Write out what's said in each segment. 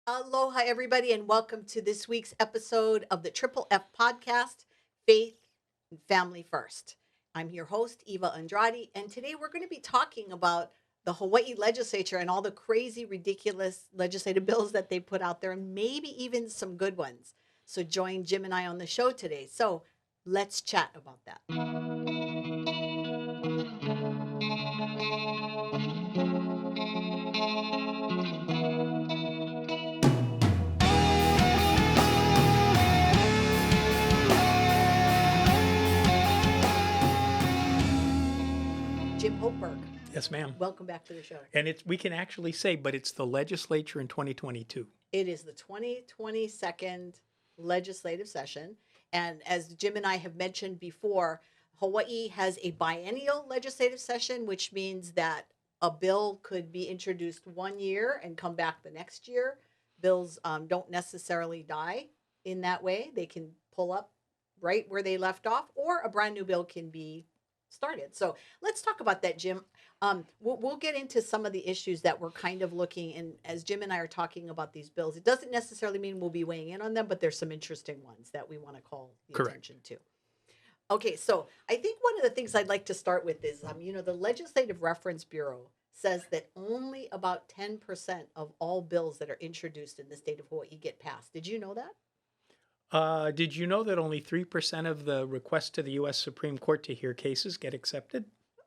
Aloha, everybody, and welcome to this week's episode of the Triple F podcast, Faith and Family First. I'm your host, Eva Andrade, and today we're going to be talking about the Hawaii legislature and all the crazy, ridiculous legislative bills that they put out there, and maybe even some good ones. So join Jim and I on the show today. So let's chat about that. Jim Hopeberg, Yes, ma'am. welcome back to the show. And we can actually say, but it's the legislature in 2022. It is the 2022nd legislative session. And as Jim and I have mentioned before, Hawaii has a biennial legislative session, which means that a bill could be introduced one year and come back the next year. Bills don't necessarily die in that way. They can pull up right where they left off, or a brand new bill can be started. So let's talk about that, Jim. We'll get into some of the issues that we're kind of looking, and as Jim and I are talking about these bills, it doesn't necessarily mean we'll be weighing in on them, but there's some interesting ones that we want to call the Correct. attention to. Okay, so I think one of the things I'd like to start with is, the Legislative Reference Bureau says that only about 10% of all bills that are introduced in the state of Hawaii get passed. Did you know that? Did you know that only 3% of the requests to the U.S. Supreme Court to hear cases get accepted?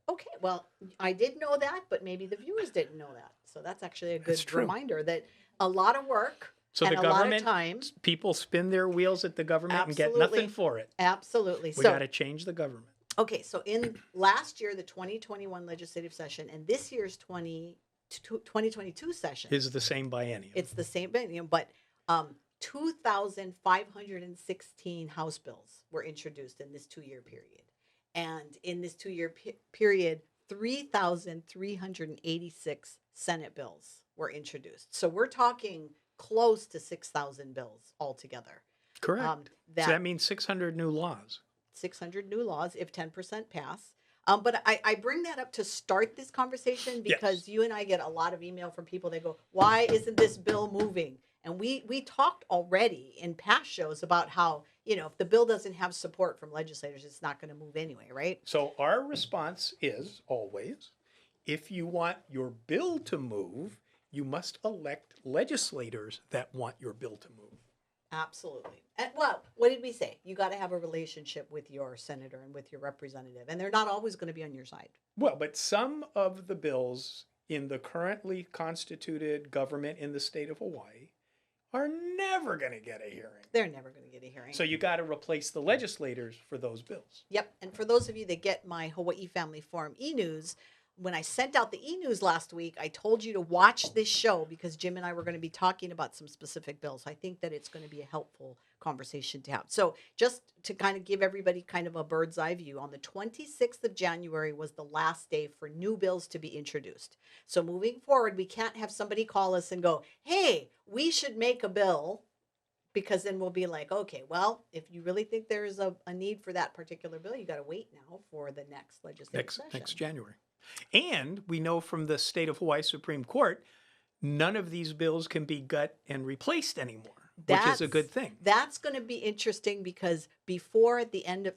Okay, well, I did know that, but maybe the viewers didn't know that. So that's actually a good That's true. reminder that a lot of work So and the a lot of government, time. people spin their wheels at the government and get Absolutely. nothing for it. Absolutely. We So, got to change the government. okay, so in last year, the 2021 legislative session, and this year's 2022 session, Is the same biennium. it's the same, but 2,516 House bills were introduced in this 2-year period. And in this 2-year period, 3,386 Senate bills were introduced. So we're talking close to 6,000 bills altogether. Correct. So that means 600 new laws. 600 new laws if 10% pass. But I bring that up to start this conversation because Yes. you and I get a lot of email from people. They go, why isn't this bill moving? And we talked already in past shows about how, if the bill doesn't have support from legislators, it's not going to move anyway, right? So our response is always, if you want your bill to move, you must elect legislators that want your bill to move. Absolutely. And, well, what did we say? You got to have a relationship with your senator and with your representative, and they're not always going to be on your side. Well, but some of the bills in the currently constituted government in the state of Hawaii are never going to get a hearing. They're never going to get a hearing. So you got to replace the legislators for those bills. Yep. And for those of you that get my Hawaii Family Forum e-news, when I sent out the e-news last week, I told you to watch this show because Jim and I were going to be talking about some specific bills. I think that it's going to be a helpful conversation to have. So just to kind of give everybody kind of a bird's eye view, on the 26th of January was the last day for new bills to be introduced. So moving forward, we can't have somebody call us and go, hey, we should make a bill, because then we'll be like, okay, well, if you really think there is a need for that particular bill, you got to wait now for the next legislative session. Next January. And we know from the state of Hawaii Supreme Court, none of these bills can be gut and replaced anymore, which is a good thing. That's going to be interesting because toward the end of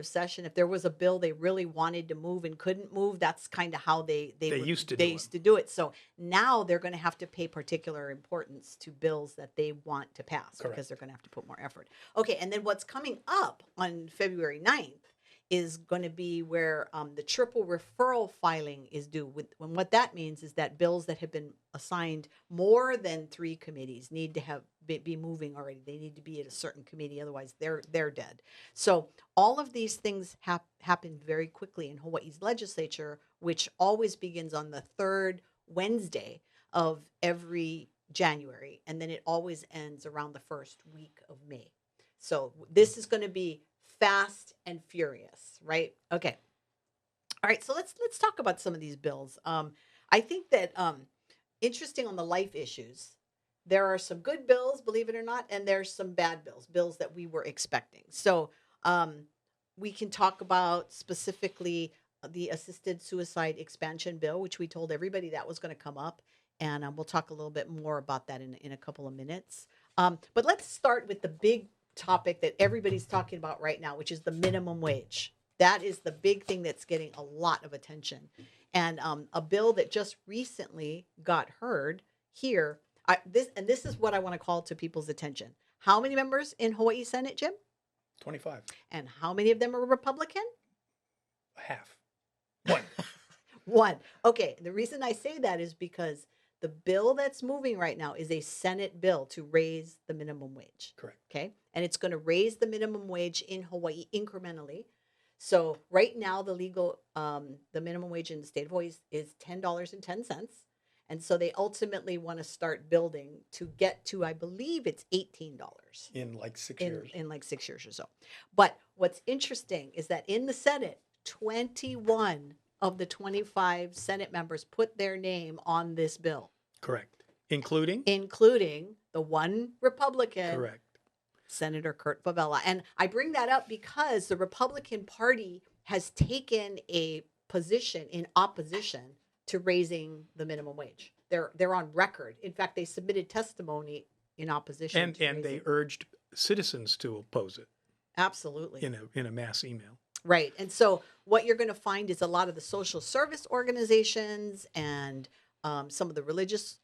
session, if there was a bill they really wanted to move and couldn't move, that's kind of how they used to do it. So now they're going to have to pay particular importance to bills that they want to pass. Correct. Because they're going to have to put more effort. Okay, and then what's coming up on February 9th is going to be where the triple referral filing is due. And what that means is that bills that have been assigned more than 3 committees need to be moving already. They need to be at a certain committee, otherwise they're dead. So all of these things happen very quickly in Hawaii's legislature, which always begins on the 3rd Wednesday of every January, and then it always ends around the first week of May. So this is going to be fast and furious, right? Okay. All right. So let's talk about some of these bills. I think that interesting on the life issues, there are some good bills, believe it or not, and there's some bad bills that we were expecting. So we can talk about specifically the assisted suicide expansion bill, which we told everybody that was going to come up. And we'll talk a little bit more about that in a couple of minutes. But let's start with the big topic that everybody's talking about right now, which is the minimum wage. That is the big thing that's getting a lot of attention. And a bill that just recently got heard here. This is what I want to call to people's attention. How many members in Hawaii Senate, Jim? 25. And how many of them are Republican? Half. One. One. Okay. The reason I say that is because the bill that's moving right now is a Senate bill to raise the minimum wage. Correct. Okay. And it's going to raise the minimum wage in Hawaii incrementally. So right now, the minimum wage in the state of Hawaii is $10.10. And so they ultimately want to start building to get to, I believe it's $18 In like 6 years. in like 6 years or so. But what's interesting is that in the Senate, 21 of the 25 Senate members put their name on this bill, Correct. Including? including the one Republican, Correct. Senator Kurt Favela. And I bring that up because the Republican Party has taken a position in opposition to raising the minimum wage. They're on record. In fact, they submitted testimony in opposition. And they raising. urged citizens to oppose it Absolutely. in a mass email. Right. And so what you're going to find is a lot of the social service organizations and some of the religious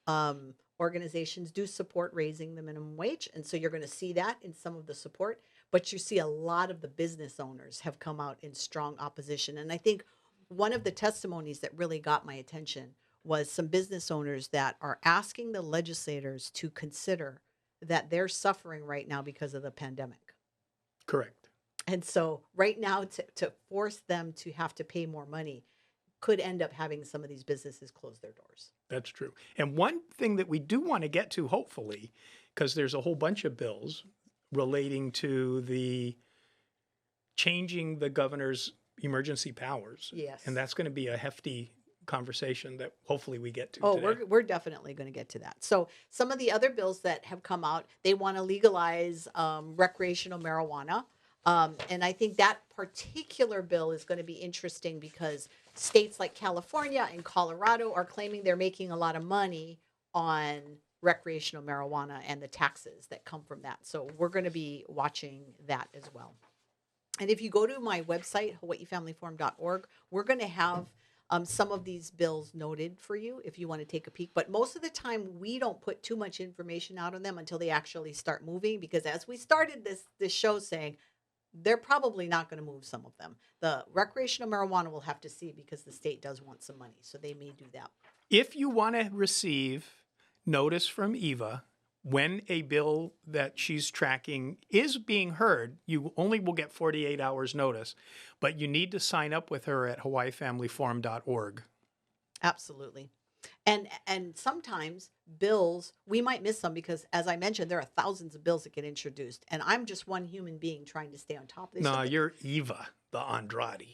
organizations do support raising the minimum wage. And so you're going to see that in some of the support. But you see a lot of the business owners have come out in strong opposition. And I think one of the testimonies that really got my attention was some business owners that are asking the legislators to consider that they're suffering right now because of the pandemic. Correct. And so right now to force them to have to pay more money could end up having some of these businesses close their doors. That's true. And one thing that we do want to get to, hopefully, because there's a whole bunch of bills relating to the changing the governor's emergency powers. Yes. And that's going to be a hefty conversation that hopefully we get to Oh, today. we're definitely going to get to that. So some of the other bills that have come out, they want to legalize recreational marijuana. And I think that particular bill is going to be interesting because states like California and Colorado are claiming they're making a lot of money on recreational marijuana and the taxes that come from that. So we're going to be watching that as well. And if you go to my website, hawaiifamilyforum.org, we're going to have some of these bills noted for you if you want to take a peek. But most of the time, we don't put too much information out on them until they actually start moving. Because as we started this show saying, they're probably not going to move some of them. The recreational marijuana we'll have to see because the state does want some money. So they may do that. If you want to receive notice from Eva when a bill that she's tracking is being heard, you only will get 48 hours notice, but you need to sign up with her at hawaiifamilyforum.org. Absolutely. And sometimes bills, we might miss some because, as I mentioned, there are thousands of bills that get introduced. And I'm just one human being trying to stay on top of this. No, you're Eva, the Andrade.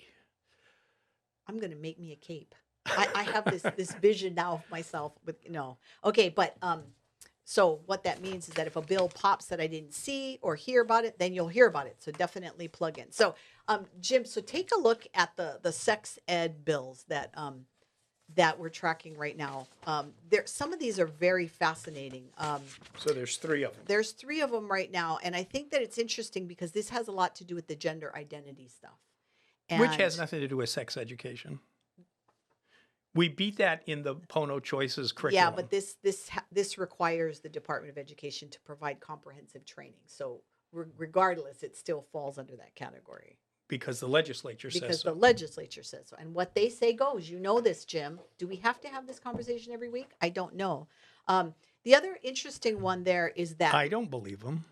I'm going to make me a cape. I have this vision now of myself with, Okay, but so what that means is that if a bill pops that I didn't see or hear about it, then you'll hear about it. So definitely plug in. So Jim, so take a look at the sex ed bills that we're tracking right now. Some of these are very fascinating. So there's 3 of them. There's 3 of them right now. And I think that it's interesting because this has a lot to do with the gender identity stuff. Which has nothing to do with sex education. We beat that in the Pono Choices curriculum. Yeah, but this requires the Department of Education to provide comprehensive training. So regardless, it still falls under that category. Because the legislature says so. Because the legislature says so. And what they say goes. You know this, Jim. Do we have to have this conversation every week? I don't know. The other interesting one there is that... I don't believe them.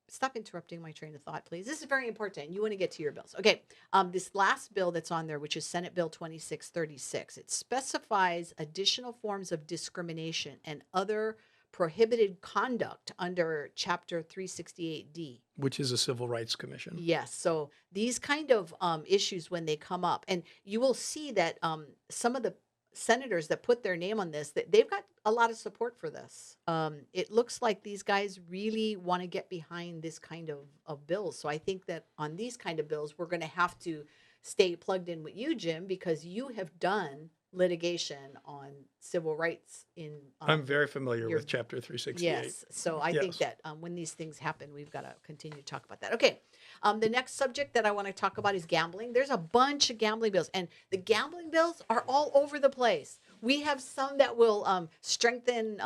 Stop interrupting my train of thought, please. This is very important. You want to get to your bills. Okay. This last bill that's on there, which is Senate Bill 2636, it specifies additional forms of discrimination and other prohibited conduct under Chapter 368D. Which is a Civil Rights Commission. Yes. So these kind of issues, when they come up, and you will see that some of the senators that put their name on this, that they've got a lot of support for this. It looks like these guys really want to get behind this kind of bills. So I think that on these kind of bills, we're going to have to stay plugged in with you, Jim, because you have done litigation on civil rights in I'm very familiar your with Chapter 368. yes. So I think Yes. that when these things happen, we've got to continue to talk about that. Okay. The next subject that I want to talk about is gambling. There's a bunch of gambling bills, and the gambling bills are all over the place. We have some that will strengthen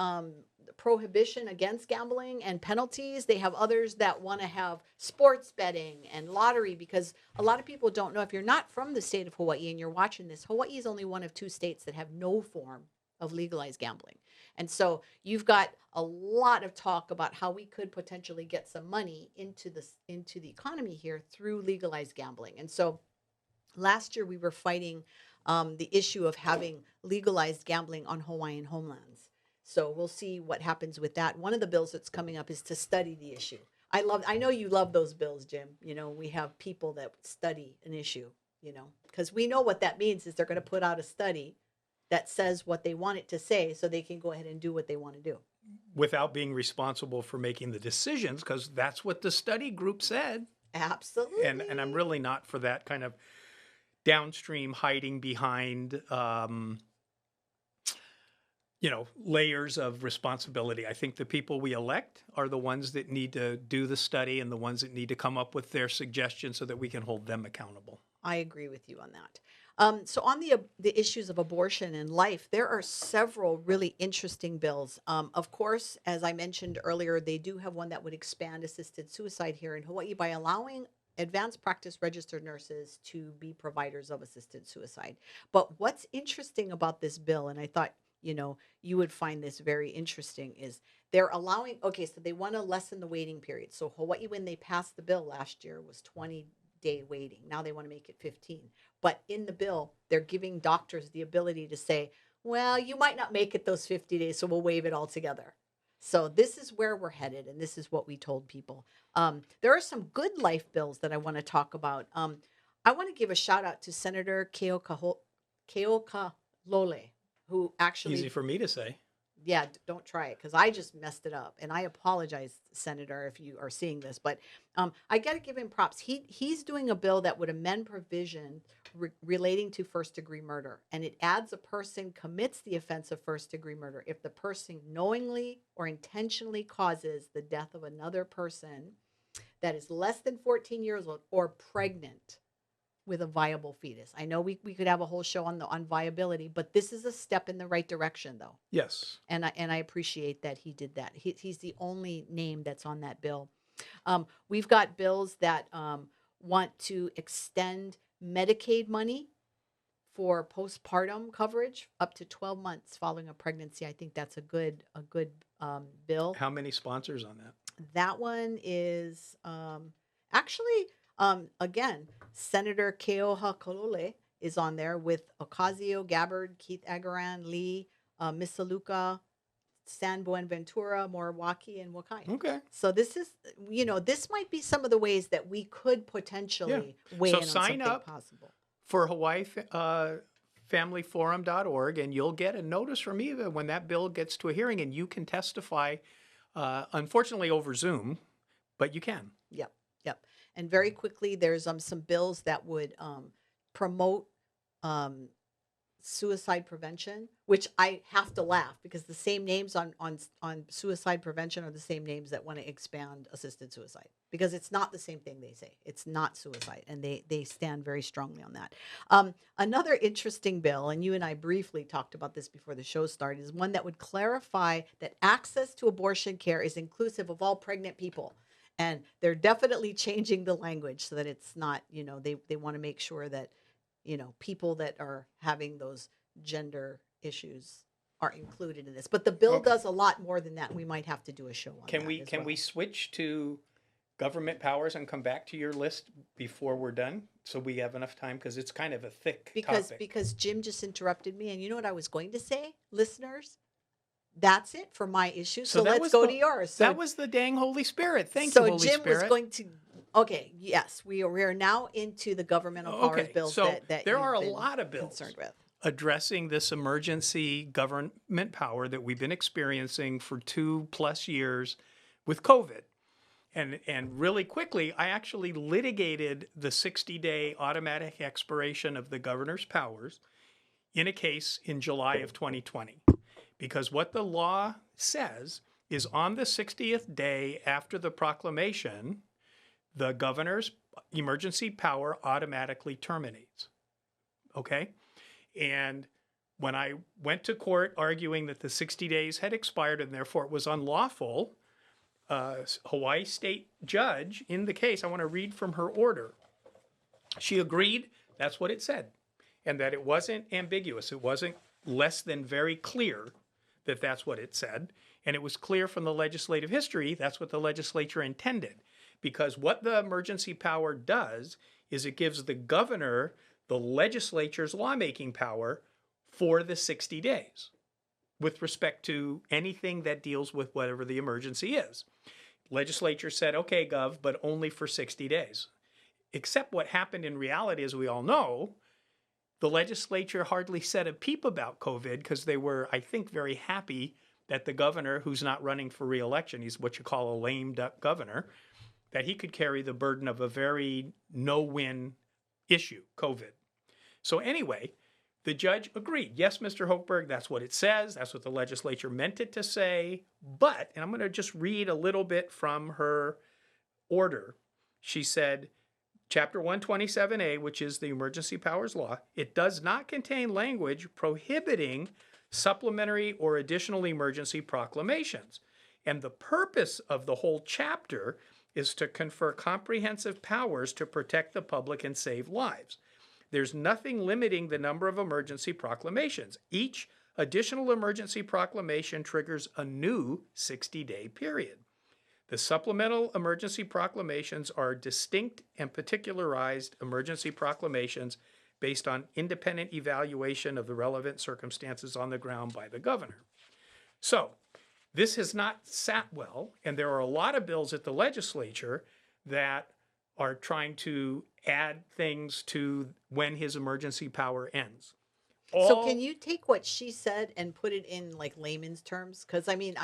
prohibition against gambling and penalties. They have others that want to have sports betting and lottery, because a lot of people don't know, if you're not from the state of Hawaii and you're watching this, Hawaii is only one of 2 states that have no form of legalized gambling. And so you've got a lot of talk about how we could potentially get some money into the economy here through legalized gambling. And so last year we were fighting the issue of having legalized gambling on Hawaiian homelands. So we'll see what happens with that. One of the bills that's coming up is to study the issue. I know you love those bills, Jim. You know, we have people that study an issue, you know, because we know what that means is they're going to put out a study that says what they want it to say so they can go ahead and do what they want to do. Without being responsible for making the decisions, because that's what the study group said. Absolutely. And I'm really not for that kind of downstream hiding behind, layers of responsibility. I think the people we elect are the ones that need to do the study and the ones that need to come up with their suggestions so that we can hold them accountable. I agree with you on that. So on the issues of abortion and life, there are several really interesting bills. Of course, as I mentioned earlier, they do have one that would expand assisted suicide here in Hawaii by allowing advanced practice registered nurses to be providers of assisted suicide. But what's interesting about this bill, and I thought, you would find this very interesting, is they're allowing, okay, so they want to lessen the waiting period. So Hawaii, when they passed the bill last year, was 20-day waiting. Now they want to make it 15. But in the bill, they're giving doctors the ability to say, well, you might not make it those 50 days, so we'll waive it altogether. So this is where we're headed, and this is what we told people. There are some good life bills that I want to talk about. I want to give a shout out to Senator Keokalole, who actually... Easy for me to say. Yeah, don't try it, because I just messed it up. And I apologize, Senator, if you are seeing this. But I got to give him props. He's doing a bill that would amend provision relating to first-degree murder. And it adds a person commits the offense of first-degree murder if the person knowingly or intentionally causes the death of another person that is less than 14 years old or pregnant with a viable fetus. I know we could have a whole show on viability, but this is a step in the right direction, though. Yes. And I appreciate that he did that. He's the only name that's on that bill. We've got bills that want to extend Medicaid money for postpartum coverage up to 12 months following a pregnancy. I think that's a good bill. How many sponsors on that? That one is actually, again, Senator Keokalole is on there with Ocasio, Gabbard, Keith Agaran, Lee, Misaluka, San Buenaventura, Morawaki, and Wakai. Okay. So this is, this might be some of the ways that we could potentially weigh in on something possible. For HawaiiFamilyForum.org, and you'll get a notice from Eva when that bill gets to a hearing, and you can testify, unfortunately over Zoom, but you can. Yep. And very quickly, there's some bills that would promote suicide prevention, which I have to laugh because the same names on suicide prevention are the same names that want to expand assisted suicide, because it's not the same thing. They say it's not suicide, and they stand very strongly on that. Another interesting bill, and you and I briefly talked about this before the show started, is one that would clarify that access to abortion care is inclusive of all pregnant people. And they're definitely changing the language so that it's not, they want to make sure that, people that are having those gender issues are included in this. But the bill does a lot more than that. We might have to do a show on that. Can we switch to government powers and come back to your list before we're done so we have enough time? Because it's kind of a thick topic. Because Jim just interrupted me. And you know what I was going to say, listeners? That's it for my issue. So let's go to yours. So, that was the dang Holy Spirit. Thank you, Holy Spirit. So Jim was going to... Okay, yes, we are now into the governmental powers bills so that there are a lot of bills concerned with addressing this emergency government power that we've been experiencing for 2+ years with COVID. And really quickly, I actually litigated the 60-day automatic expiration of the governor's powers in a case in July of 2020. Because what the law says is on the 60th day after the proclamation, the governor's emergency power automatically terminates. Okay? And when I went to court arguing that the 60 days had expired and therefore it was unlawful, Hawaii state judge in the case, I want to read from her order. She agreed that's what it said, and that it wasn't ambiguous. It wasn't less than very clear that that's what it said. And it was clear from the legislative history that's what the legislature intended. Because what the emergency power does is it gives the governor the legislature's lawmaking power for the 60 days with respect to anything that deals with whatever the emergency is. Legislature said, okay, Gov, but only for 60 days. Except what happened in reality, as we all know, the legislature hardly said a peep about COVID because they were, I think, very happy that the governor, who's not running for re-election, he's what you call a lame duck governor, that he could carry the burden of a very no-win issue, COVID. So anyway, the judge agreed. Yes, Mr. Hochberg, that's what it says. That's what the legislature meant it to say. But, and I'm going to just read a little bit from her order. She said, Chapter 127A, which is the Emergency Powers Law, it does not contain language prohibiting supplementary or additional emergency proclamations. And the purpose of the whole chapter is to confer comprehensive powers to protect the public and save lives. There's nothing limiting the number of emergency proclamations. Each additional emergency proclamation triggers a new 60-day period. The supplemental emergency proclamations are distinct and particularized emergency proclamations based on independent evaluation of the relevant circumstances on the ground by the governor. So, this has not sat well, and there are a lot of bills at the legislature that are trying to add things to when his emergency power ends. So can you take what she said and put it in like layman's terms? Because I mean,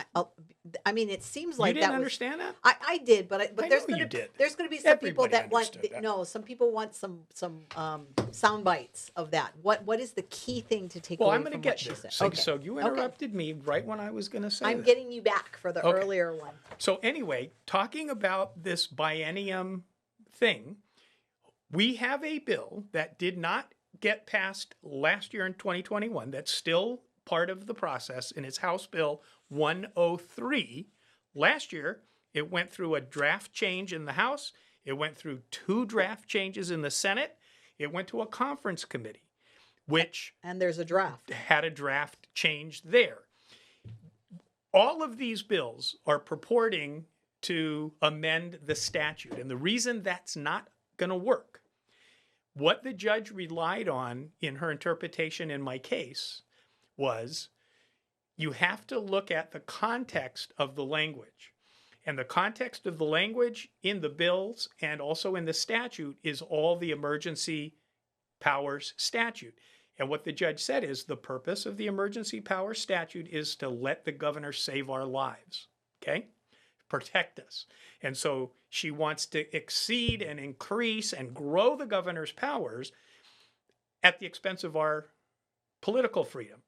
I mean, it seems like you didn't that understand that? I did, but I there's know gonna you did. there's gonna be some people Everybody that want understood that. no, some people want some sound bites of that. What is the key thing to take Well, away I'm going to from get what she there. said? So, Okay. so you interrupted me right when I was going to say I'm that. getting you back for the Okay. earlier one. So anyway, talking about this biennium thing, we have a bill that did not get passed last year in 2021 that's still part of the process, and it's House Bill 103. Last year, it went through a draft change in the House. It went through 2 draft changes in the Senate. It went to a conference committee, which And there's a draft. had a draft change there. All of these bills are purporting to amend the statute. And the reason that's not going to work, what the judge relied on in her interpretation in my case was you have to look at the context of the language. And the context of the language in the bills and also in the statute is all the emergency powers statute. And what the judge said is the purpose of the emergency power statute is to let the governor save our lives, okay? Protect us. And so she wants to exceed and increase and grow the governor's powers at the expense of our political freedom.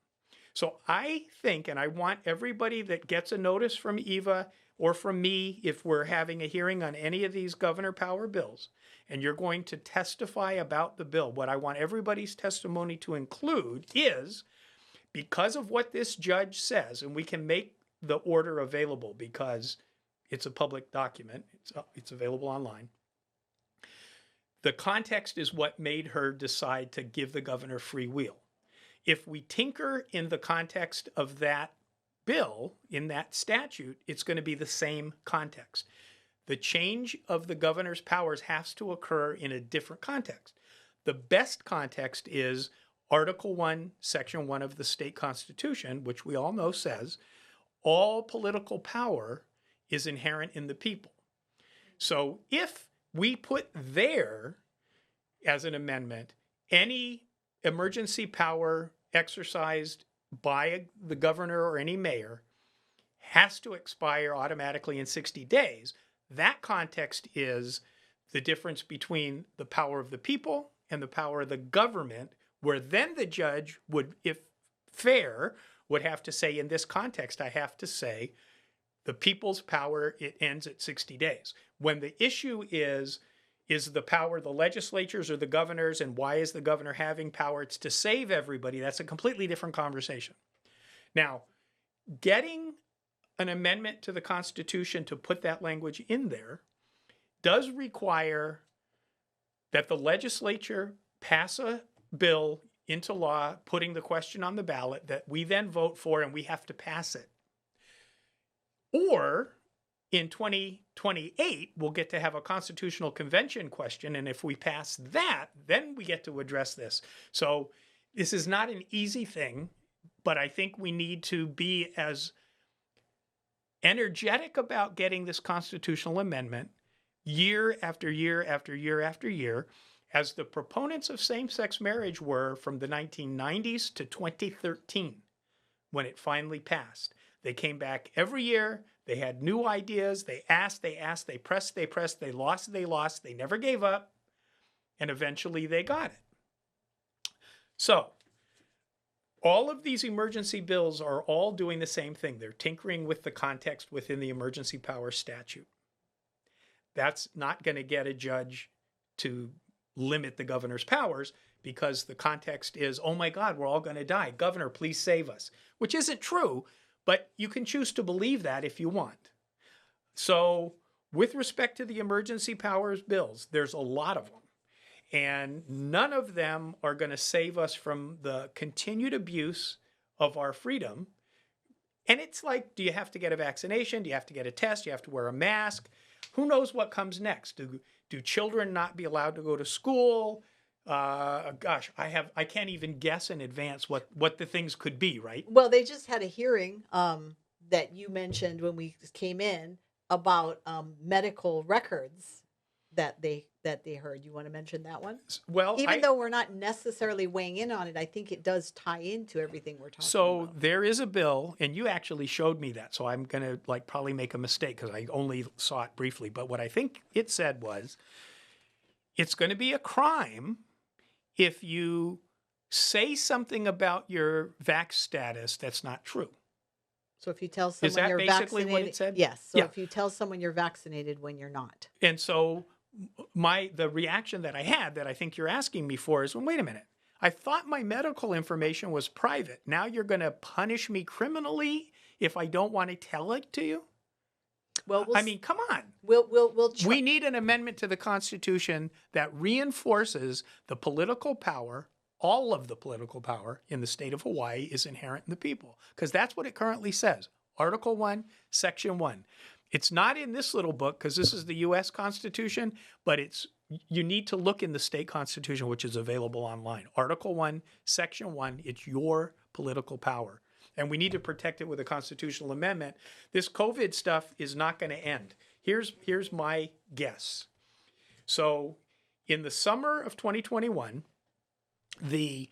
So I think, and I want everybody that gets a notice from Eva or from me, if we're having a hearing on any of these governor power bills, and you're going to testify about the bill, what I want everybody's testimony to include is, because of what this judge says, and we can make the order available because it's a public document, it's available online. The context is what made her decide to give the governor free wheel. If we tinker in the context of that bill, in that statute, it's going to be the same context. The change of the governor's powers has to occur in a different context. The best context is Article 1, Section 1 of the state constitution, which we all know says all political power is inherent in the people. So if we put there as an amendment any emergency power exercised by the governor or any mayor has to expire automatically in 60 days, that context is the difference between the power of the people and the power of the government where then the judge would, if fair, would have to say, in this context, I have to say, the people's power, it ends at 60 days. When the issue is the power the legislatures or the governors, and why is the governor having power? It's to save everybody. That's a completely different conversation. Now, getting an amendment to the Constitution to put that language in there does require that the legislature pass a bill into law, putting the question on the ballot that we then vote for, and we have to pass it. Or in 2028, we'll get to have a constitutional convention question, and if we pass that, then we get to address this. So this is not an easy thing, but I think we need to be as energetic about getting this constitutional amendment year after year after year after year, as the proponents of same-sex marriage were from the 1990s to 2013, when it finally passed. They came back every year. They had new ideas. They asked, they pressed, they lost, they never gave up. And eventually they got it. So all of these emergency bills are all doing the same thing. They're tinkering with the context within the emergency power statute. That's not going to get a judge to limit the governor's powers, because the context is, oh my God, we're all going to die. Governor, please save us, which isn't true, but you can choose to believe that if you want. So with respect to the emergency powers bills, there's a lot of them, and none of them are going to save us from the continued abuse of our freedom. And it's like, do you have to get a vaccination? Do you have to get a test? Do you have to wear a mask? Who knows what comes next? Do children not be allowed to go to school? Gosh, I can't even guess in advance what the things could be, right? Well, they just had a hearing that you mentioned when we came in about medical records that they heard. You want to mention that one? Well, even though we're not necessarily weighing in on it, I think it does tie into everything we're talking about. So there is a bill, and you actually showed me that, so I'm going to probably make a mistake because I only saw it briefly. But what I think it said was, it's going to be a crime if you say something about your vax status that's not true. So if you tell someone you're vaccinated, basically what it said? Yes. So if you tell someone you're vaccinated when you're not. And so the reaction that I had, that I think you're asking me for, is, well, wait a minute. I thought my medical information was private. Now you're going to punish me criminally if I don't want to tell it to you? Well, I mean, come on. We need an amendment to the Constitution that reinforces the political power. All of the political power in the state of Hawaii is inherent in the people, because that's what it currently says. Article 1, Section 1. It's not in this little book because this is the U.S. Constitution, but you need to look in the state constitution, which is available online. Article 1, Section 1, it's your political power. And we need to protect it with a constitutional amendment. This COVID stuff is not going to end. Here's my guess. So in the summer of 2021, the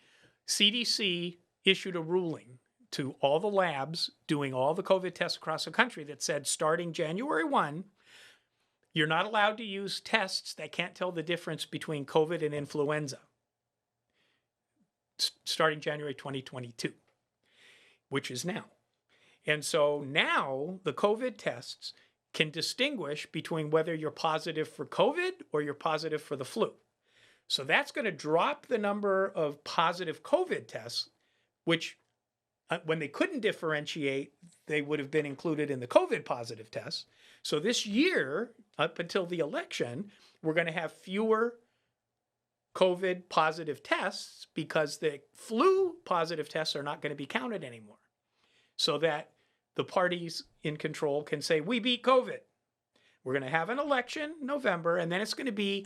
CDC issued a ruling to all the labs doing all the COVID tests across the country that said, starting January 1, you're not allowed to use tests that can't tell the difference between COVID and influenza, starting January 2022, which is now. And so now the COVID tests can distinguish between whether you're positive for COVID or you're positive for the flu. So that's going to drop the number of positive COVID tests, which when they couldn't differentiate, they would have been included in the COVID positive tests. So this year, up until the election, we're going to have fewer COVID positive tests because the flu positive tests are not going to be counted anymore. So that the parties in control can say, we beat COVID. We're going to have an election in November, and then it's going to be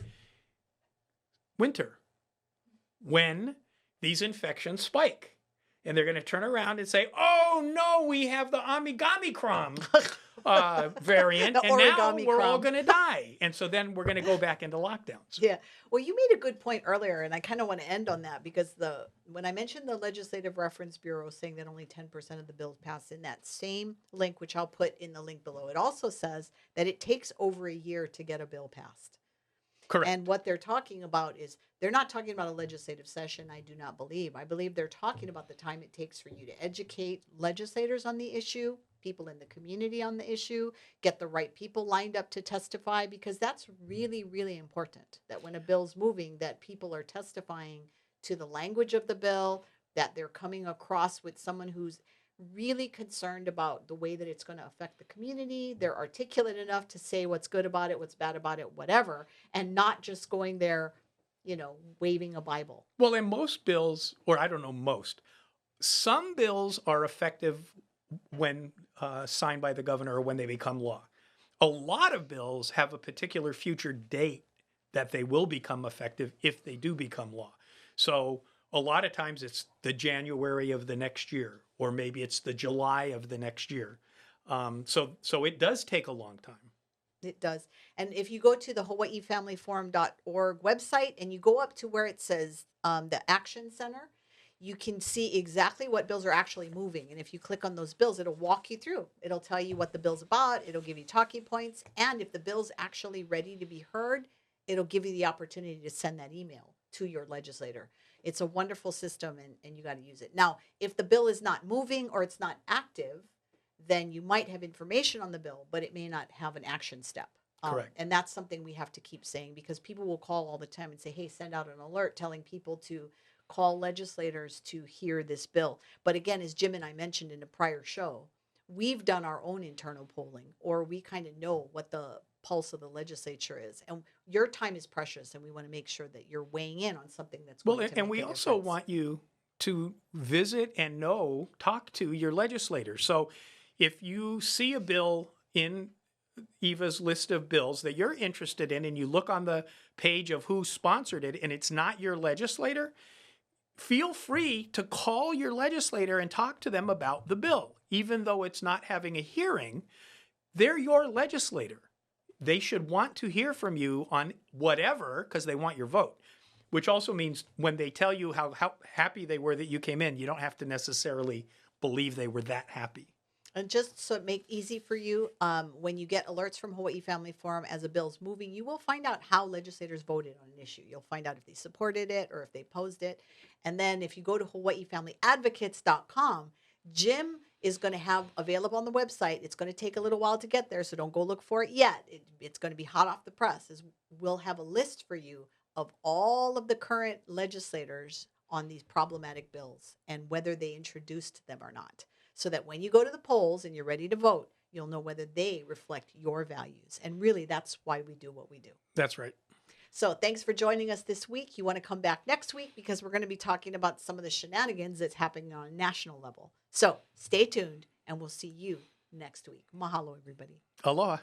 winter when these infections spike. And they're going to turn around and say, oh, no, we have the Omicron variant, and now we're all going to die. And so then we're going to go back into lockdowns. Yeah. Well, you made a good point earlier, and I kind of want to end on that because when I mentioned the Legislative Reference Bureau saying that only 10% of the bills pass, in that same link, which I'll put in the link below, it also says that it takes over a year to get a bill passed. Correct. And what they're talking about is they're not talking about a legislative session, I do not believe. I believe they're talking about the time it takes for you to educate legislators on the issue, people in the community on the issue, get the right people lined up to testify, because that's really, really important that when a bill's moving, that people are testifying to the language of the bill, that they're coming across with someone who's really concerned about the way that it's going to affect the community. They're articulate enough to say what's good about it, what's bad about it, whatever, and not just going there, waving a Bible. Well, in most bills, or I don't know most, some bills are effective when signed by the governor or when they become law. A lot of bills have a particular future date that they will become effective if they do become law. So a lot of times it's the January of the next year, or maybe it's the July of the next year. So it does take a long time. It does. And if you go to the hawaiifamilyforum.org website and you go up to where it says the Action Center, you can see exactly what bills are actually moving. And if you click on those bills, it'll walk you through. It'll tell you what the bill's about. It'll give you talking points. And if the bill's actually ready to be heard, it'll give you the opportunity to send that email to your legislator. It's a wonderful system, and you got to use it. Now, if the bill is not moving or it's not active, then you might have information on the bill, but it may not have an action step. Correct. And that's something we have to keep saying, because people will call all the time and say, hey, send out an alert telling people to call legislators to hear this bill. But again, as Jim and I mentioned in a prior show, we've done our own internal polling, or we kind of know what the pulse of the legislature is. And your time is precious, and we want to make sure that you're weighing in on something that's going to make and we a also difference. want you to visit and talk to your legislators. So if you see a bill in Eva's list of bills that you're interested in, and you look on the page of who sponsored it and it's not your legislator, feel free to call your legislator and talk to them about the bill. Even though it's not having a hearing, they're your legislator. They should want to hear from you on whatever, because they want your vote. Which also means when they tell you how happy they were that you came in, you don't have to necessarily believe they were that happy. And just so it make easy for you, when you get alerts from Hawaii Family Forum as a bill's moving, you will find out how legislators voted on an issue. You'll find out if they supported it or if they opposed it. And then if you go to hawaiifamilyadvocates.com, Jim is going to have available on the website. It's going to take a little while to get there, so don't go look for it yet. It's going to be hot off the press. We'll have a list for you of all of the current legislators on these problematic bills and whether they introduced them or not, so that when you go to the polls and you're ready to vote, you'll know whether they reflect your values. And really, that's why we do what we do. That's right. So thanks for joining us this week. You want to come back next week, because we're going to be talking about some of the shenanigans that's happening on a national level. So stay tuned, and we'll see you next week. Mahalo, everybody. Aloha.